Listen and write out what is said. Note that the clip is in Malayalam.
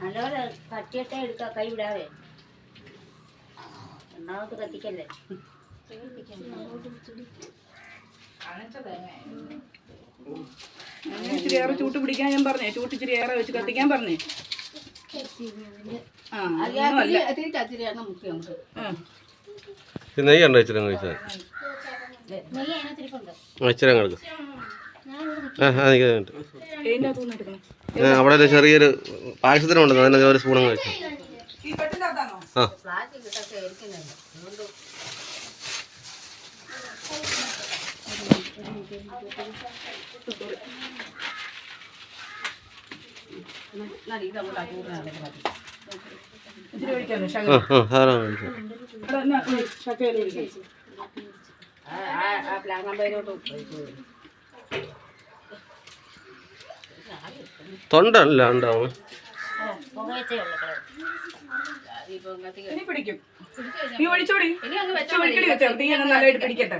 നല്ലപോലെ കട്ടിയിട്ടേ എടുക്കാം, കൈ വിടാതെ. എണ്ണാമത്ത് കത്തിക്കല്ലേ. ഇച്ചിരി ഏറെ ചൂട്ട് പിടിക്കാൻ ഞാൻ പറഞ്ഞേ, ചൂട്ട് ഇച്ചിരി ഏറെ വെച്ച് കത്തിക്കാൻ പറഞ്ഞേ. നെയ്യ് ഉണ്ടോ ഇച്ചിരി കഴിച്ചാൽ? ഇച്ചിരി കിടക്കും. അവിടെ ഒരു ചെറിയൊരു പായസത്തിനുണ്ട്, അതിന് ഒരു സ്പൂണും കഴിച്ചു. ആ തൊണ്ടല്ല ഉണ്ടാവും. പിടിക്കും. നീ ഒഴിച്ചോടി, തീ നല്ലതായിട്ട് പിടിക്കട്ടെ.